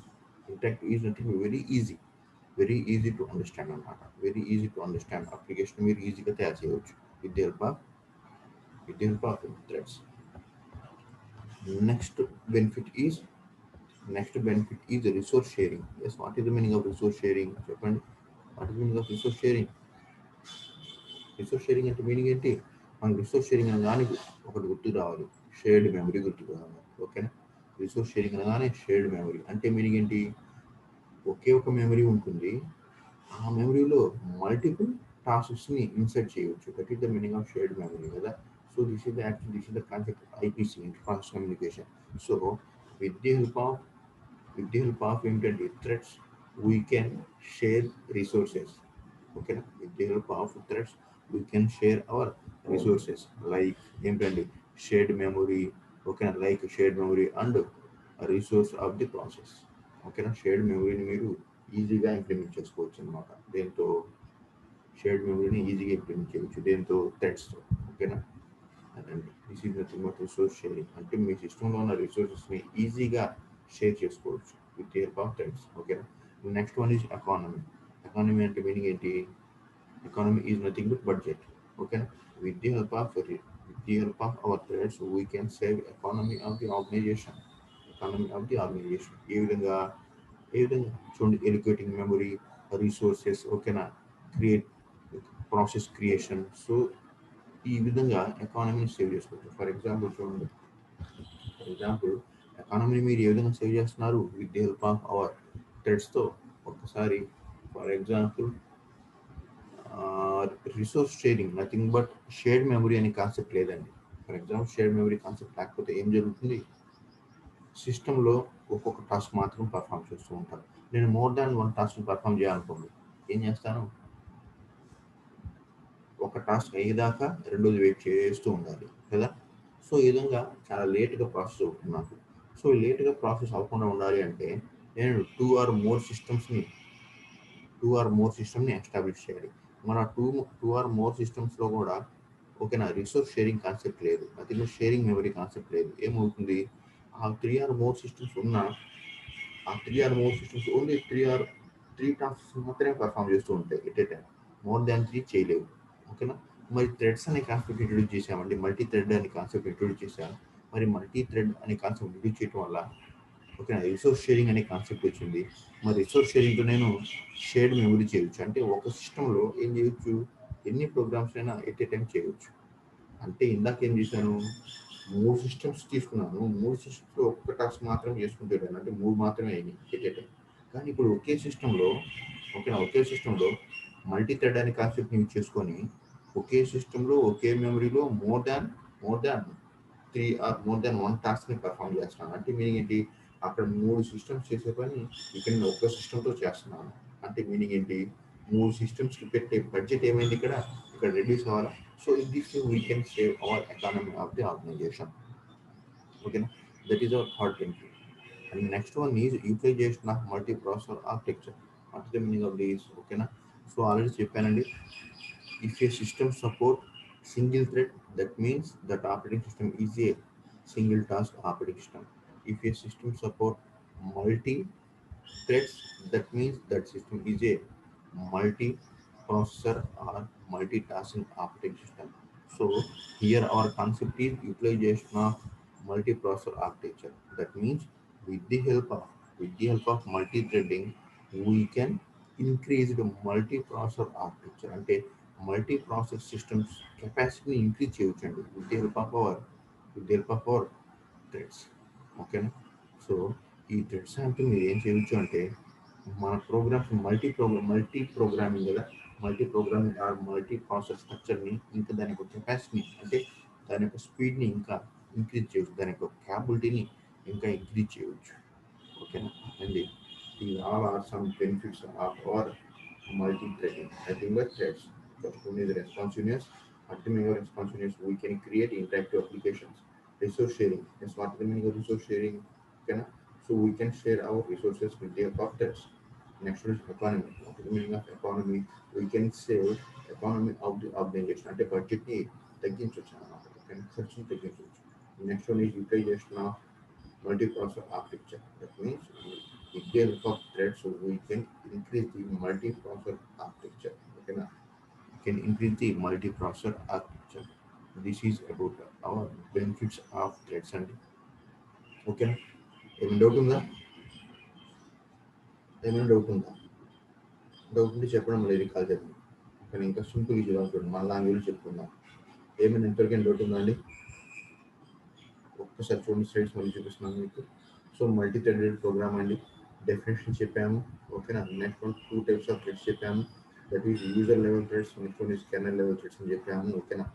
[SPEAKER 1] Interactive is nothing very easy to understand అన్నమాట. Very easy to understand application మీరు ఈజీగా తయారు చేయవచ్చు with the help of threads. Next benefit is resource sharing. Yes, what is the meaning of resource sharing? చెప్పండి. What is the meaning of resource sharing? Resource sharing అంటే meaning ఏంటి? మనకు resource sharing అనగానే ఒకటి గుర్తుకు రావాలి, షేర్డ్ మెమరీ గుర్తుకు రావాలి. ఓకేనా? రిసోర్స్ షేరింగ్ అనగానే షేర్డ్ మెమరీ అంటే మీనింగ్ ఏంటి? ఒకే ఒక మెమరీ ఉంటుంది, ఆ మెమరీలో మల్టిపుల్ టాస్క్స్ని ఇన్సర్ట్ చేయవచ్చు. That is the meaning of shared memory కదా. So this is the concept of IPC, inter process communication. So with the help of ఏంటంటే threads we can share resources. ఓకేనా? With the help of threads we can share our resources like ఏంటండి shared memory. ఓకేనా? Like shared memory and resource of the process. ఓకేనా? Shared మెమరీని మీరు ఈజీగా implement చేసుకోవచ్చు అనమాట. దేంతో? షేర్డ్ మెమరీని ఈజీగా ఇంప్లిమెంట్ చేయవచ్చు దేంతో? థ్రెడ్స్తో. ఓకేనా? అదండి this is nothing but resource sharing. అంటే మీ సిస్టంలో ఉన్న రిసోర్సెస్ని ఈజీగా షేర్ చేసుకోవచ్చు with the help of threads. ఓకేనా? Next one is economy. Economy అంటే మీనింగ్ ఏంటి? Economy is nothing but budget. Okay, with the help of our threads we can save economy of the organization. ఏ విధంగా చూడండి, educating memory resources. ఓకేనా? Create process creation. So ఈ విధంగా ఎకానమీని save చేసుకోవచ్చు. ఫర్ ఎగ్జాంపుల్ చూడండి, ఎకానమీని మీరు ఏ విధంగా సేవ్ చేస్తున్నారు? With the help of our థ్రెడ్స్తో. ఒక్కసారి for example resource sharing nothing but shared memory అనే కాన్సెప్ట్ లేదండి. For example shared memory concept లేకపోతే ఏం జరుగుతుంది? సిస్టంలో ఒక్కొక్క టాస్క్ మాత్రం పర్ఫామ్ చేస్తూ ఉంటాను. నేను more than one task perform చేయాలనుకోండి, ఏం చేస్తాను? ఒక టాస్క్ అయ్యేదాకా రెండోది వెయిట్ చేస్తూ ఉండాలి కదా. సో ఈ విధంగా చాలా లేట్గా ప్రాసెస్ అవుతుంది నాకు. సో లేట్గా ప్రాసెస్ అవ్వకుండా ఉండాలి అంటే నేను టూ ఆర్ మోర్ సిస్టమ్ని ఎస్టాబ్లిష్ చేయాలి. మన టూ ఆర్ మోర్ సిస్టమ్స్లో కూడా ఓకేనా రిసోర్స్ షేరింగ్ కాన్సెప్ట్ లేదు, నథింగ్ షేరింగ్ మెమరీ కాన్సెప్ట్ లేదు. ఏమవుతుంది? ఆ ఆ 3 or more systems ఉన్నా ఆ 3 or more systems only 3 tasks మాత్రమే పర్ఫామ్ చేస్తూ ఉంటాయి at a time. More than 3 చేయలేవు. ఓకేనా. మరి థ్రెడ్స్ అనే కాన్సెప్ట్ ఇంట్రొడ్యూస్ చేసామండి, మల్టీ థ్రెడ్ అనే కాన్సెప్ట్ ఇంట్రొడ్యూస్ చేశాం. మరి మల్టీ థ్రెడ్ అనే కాన్సెప్ట్ ఇంట్రొడ్యూస్ చేయడం వల్ల ఓకేనా రిసోర్స్ షేరింగ్ అనే కాన్సెప్ట్ వచ్చింది. మరి రిసోర్స్ షేరింగ్తో నేను షేర్డ్ మెమరీ చేయొచ్చు. అంటే ఒక సిస్టంలో ఏం చేయొచ్చు, ఎన్ని ప్రోగ్రామ్స్ అయినా ఎట్ ఏ టైం చేయవచ్చు. అంటే ఇందాక ఏం చేశాను, 3 సిస్టమ్స్ తీసుకున్నాను, 3 సిస్టమ్స్లో ఒక్క టాస్క్ మాత్రం చేసుకుంటాను, అంటే 3 మాత్రమే అయినాయి ఎట్ ఏ టైం. కానీ ఇప్పుడు ఒకే సిస్టంలో ఓకేనా ఒకే సిస్టంలో మల్టీ థ్రెడ్ అనే కాన్సెప్ట్ యూజ్ చేసుకొని ఒకే సిస్టంలో ఒకే మెమరీలో more than 3 or more than 1 టాస్క్ని పర్ఫామ్ చేస్తున్నాను. అంటే మీనింగ్ ఏంటి, అక్కడ 3 సిస్టమ్స్ చేసే పని ఇక్కడ నేను ఒక్క సిస్టంతో చేస్తున్నాను. అంటే మీనింగ్ ఏంటి, 3 సిస్టమ్స్కి పెట్టే బడ్జెట్ ఏమైంది ఇక్కడ రెడ్యూస్ అవ్వాలి. So in this way we can save our economy of the organization. ఓకేనా, that is our third benefit. And next one is utilization of multi processor architecture. What the meaning of this? ఓకేనా, so already చెప్పానండి. If a system support single thread, that means that operating system is a single task operating system. If a system support multi threads, that means that system is a multi processor or multitasking operating system. So here our concept is utilization of multi-processor architecture. That means with the help of multi-threading, we can increase the multi-processor architecture. అంటే multi-processor systems capacity increase చేయొచ్చండి with the help of our threads. ఓకేనా. So ఈ threads అంటే మీరు ఏం చేయొచ్చు అంటే మన ప్రోగ్రామ్స్ మల్టీ ప్రోగ్రామింగ్ కదా, multi programming or multi process స్ట్రక్చర్ని ఇంకా దాని యొక్క కెపాసిటీని అంటే దాని యొక్క స్పీడ్ని ఇంకా ఇంక్రీజ్ చేయొచ్చు, దాని యొక్క క్యాపబిలిటీని ఇంకా ఇంక్రీజ్ చేయవచ్చు. ఓకేనా అండి. ఈ all are some benefits of our multi threading. I think that threads. First one is responsiveness. Ultimately, responsiveness, we can create interactive applications. Resource sharing. That's what the meaning of resource sharing. Okay, so we can share our resources with the help of threads. Next one is economy. What is the meaning of economy? We can save economy of the organization. అంటే బడ్జెట్ని తగ్గించవచ్చు అన్నమాట. Okay, ఖర్చుని తగ్గించవచ్చు. Next one is utilization of multi-processor architecture. That means with the help of threads, so we can increase the multi-processor architecture. Okay, now we can increase the multi-processor architecture. This is about our benefits of threads. And okay, ఏమైనా doubt ఉందా? Doubt ఉంటే చెప్పడం లేదు, call చెప్పండి. కానీ ఇంకా simple easy చూడండి, మన లాంగ్వేజ్ చెప్పుకుందాం. ఏమైనా ఎంతవరకు డౌట్ ఉందా అండి? ఒక్కసారి చూడండి, స్లైడ్స్ మళ్ళీ చూపిస్తున్నాను మీకు. సో మల్టీ థ్రెడెడ్ ప్రోగ్రామ్ అండి, డెఫినేషన్ చెప్పాము. ఓకేనా. Next one 2 types of threads చెప్పాము. That is user level threads, next one is kernel level threads అని చెప్పాము. ఓకేనా.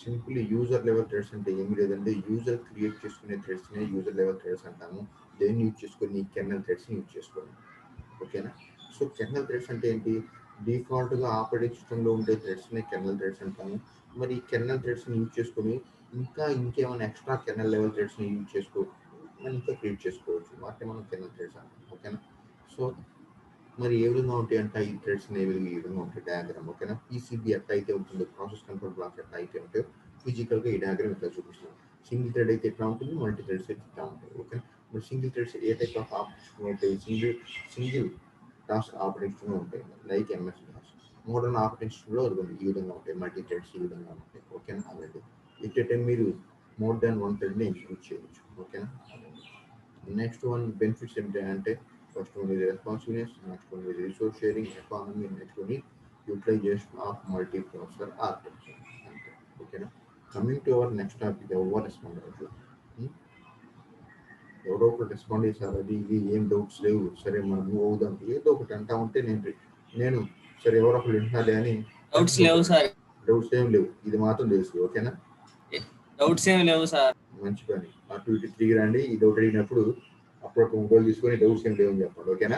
[SPEAKER 1] సింపుల్లీ యూజర్ లెవెల్ థ్రెడ్స్ అంటే ఏమి లేదంటే యూజర్ క్రియేట్ చేసుకునే థ్రెడ్స్నే యూజర్ లెవెల్ థ్రెడ్స్ అంటాము. దేన్ని యూజ్ చేసుకొని కెర్నల్ థ్రెడ్స్ని యూజ్ చేసుకోండి. ఓకేనా. సో కెర్నల్ థ్రెడ్స్ అంటే ఏంటి, డిఫాల్ట్గా ఆపరేటింగ్ సిస్టంలో ఉండే థ్రెడ్స్ని కెర్నల్ థ్రెడ్స్ అంటాము. మరి కెర్నల్ థ్రెడ్స్ని యూజ్ చేసుకొని ఇంకేమైనా ఎక్స్ట్రా కెర్నల్ లెవెల్ థ్రెడ్స్ని యూజ్ చేసుకో మనం ఇంకా క్రియేట్ చేసుకోవచ్చు. వాటిని మనం కెర్నల్ థ్రెడ్స్ అంటాం. ఓకేనా. సో మరి ఏ విధంగా ఉంటాయి అంటే ఈ థ్రెడ్స్ అనేవి ఈ విధంగా ఉంటాయి డయాగ్రామ్. ఓకేనా. పీసీబీ ఎట్లా అయితే ఉంటుందో, ప్రాసెస్ కంట్రోల్ బ్లాక్స్ ఎట్లా అయితే ఉంటాయో ఫిజికల్గా ఈ డయాగ్రామ్ ఇట్లా చూపిస్తున్నాం. సింగిల్ థ్రెడ్ అయితే ఎట్లా ఉంటుంది, మల్టీ థ్రెడ్స్ అయితే ఇట్లా ఉంటాయి. ఓకే. మరి single threads A type of operation ఉంటాయి, సింగిల్ టాస్క్ ఆపరేషన్ ఉంటాయి లైక్ ఎంఎస్ డాస్. మోడర్న్ ఆపరేషన్లో ఈ విధంగా ఉంటాయి, మల్టీ థ్రెడ్స్ ఈ విధంగా ఉంటాయి. ఓకేనా. అలాంటి ఎట్ ఏ టైం మీరు మోర్ దాన్ 1 థ్రెడ్ని ఎగ్జిక్యూట్ చేయవచ్చు. ఓకేనా. నెక్స్ట్ వన్ బెనిఫిట్స్ ఏంటంటే ఫస్ట్ వన్ ఇది రెస్పాన్సివ్నెస్, నెక్స్ట్ వన్ ఇది resource sharing, economy, next one utilization of multi processor architecture. అంతే. ఓకేనా. Coming to our next topic, ఎవరు రెస్పాండ్ అవ్వచ్చు, ఎవరో ఒకటి రెస్పాండ్ చేశారు. అది ఇది ఏం డౌట్స్ లేవు, సరే మనం మూవ్ అవుదాం, ఏదో ఒకటి అంటా ఉంటే నేను సరే ఎవరో ఒకటి వింటున్నాలే అని.
[SPEAKER 2] డౌట్స్ లేవు సార్.
[SPEAKER 1] డౌట్స్ ఏం లేవు, ఇది మాత్రం తెలుసు. ఓకేనా.
[SPEAKER 2] డౌట్స్ ఏం లేవు సార్.
[SPEAKER 1] మంచి పని. అటు ఇటు తిరిగి రండి, ఈ డౌట్ అడిగినప్పుడు అప్పుడు ఒక మొబైల్ తీసుకొని డౌట్స్ ఏం లేవని చెప్పండి. ఓకేనా.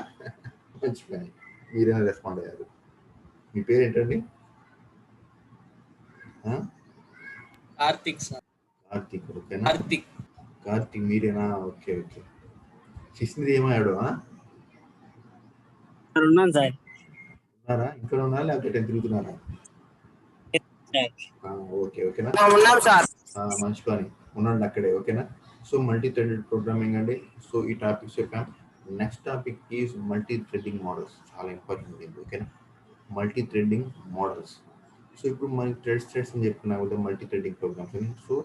[SPEAKER 1] మంచి పని, మీరేనా రెస్పాండ్ అయ్యారు. మీ పేరు ఏంటండి?
[SPEAKER 2] కార్తిక్ సార్.
[SPEAKER 1] కార్తిక్. ఓకేనా. కార్తిక్ మీరేనా? Okay okay. శిష్మిది ఏమయ్యాడు?
[SPEAKER 2] ఉన్నాను సార్.
[SPEAKER 1] ఉన్నారా? ఇక్కడ ఉన్నారా లేకపోతే తిరుగుతున్నారా? ఓకే ఓకేనా.
[SPEAKER 2] ఉన్నాం సార్.
[SPEAKER 1] మంచి పని, ఉండండి అక్కడే. ఓకేనా. సో మల్టీ థ్రెడెడ్ ప్రోగ్రామింగ్ అండి. సో ఈ టాపిక్స్ చెప్పాం. Next topic is multi threading models. చాలా ఇంపార్టెంట్ ఇది. ఓకేనా, మల్టీ థ్రెడింగ్ మోడల్స్. సో ఇప్పుడు మనకి థ్రెడ్స్ అని చెప్పుకున్నాం కదా, మల్టీ థ్రెడింగ్ ప్రోగ్రామ్స్ అని. సో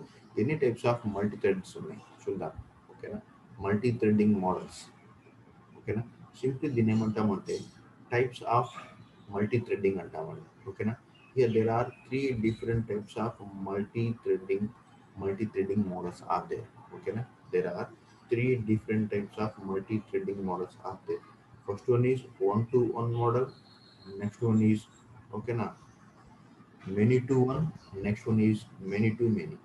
[SPEAKER 1] ఎన్ని టైప్స్ ఆఫ్ మల్టీ థ్రెడ్స్ ఉన్నాయి చూద్దాం. ఓకేనా, మల్టీ థ్రెడింగ్ మోడల్స్. ఓకేనా, సింప్లీ దీన్ని ఏమంటామంటే టైప్స్ ఆఫ్ మల్టీ థ్రెడింగ్ అంటామండి. ఓకేనా, here there are 3 different types of multi threading models are there. ఓకేనా, there are 3 different types of multi-threading models are there. First one is one-to-one model. Next one is okay na many-to-one. Next one is many-to-many.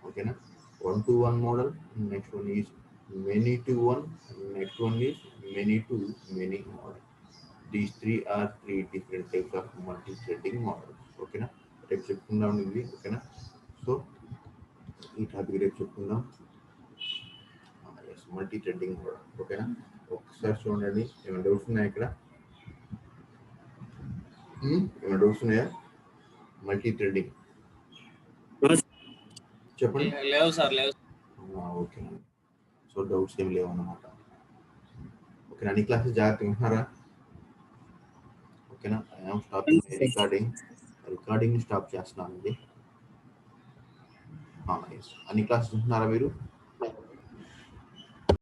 [SPEAKER 1] Okay na, one-to-one model. Next one is many-to-one. Next one is many-to-many model. These three are 3 different types of multi-threading models. Okay na, రేపు చెప్పుకుందాం ఇది. ఓకేనా, so ఈ topic రేపు చెప్పుకుందాం. Multi threading కూడా. ఓకేనా, ఒకసారి చూడండి. ఏమైనా డౌట్స్ ఉన్నాయా ఇక్కడ? ఏమైనా డౌట్స్ ఉన్నాయా? మల్టీ థ్రెడింగ్ చెప్పండి.
[SPEAKER 2] లేవు సార్, లేవు.
[SPEAKER 1] ఓకేనండి, సో డౌట్స్ ఏం లేవు అన్నమాట. ఓకేనా, అన్ని క్లాసెస్ జాగ్రత్తగా ఉంటున్నారా? ఓకేనా, ఐఎమ్ స్టాపింగ్ రికార్డింగ్ స్టాప్ చేస్తున్నానండి. అన్ని క్లాసెస్ ఉంటున్నారా మీరు?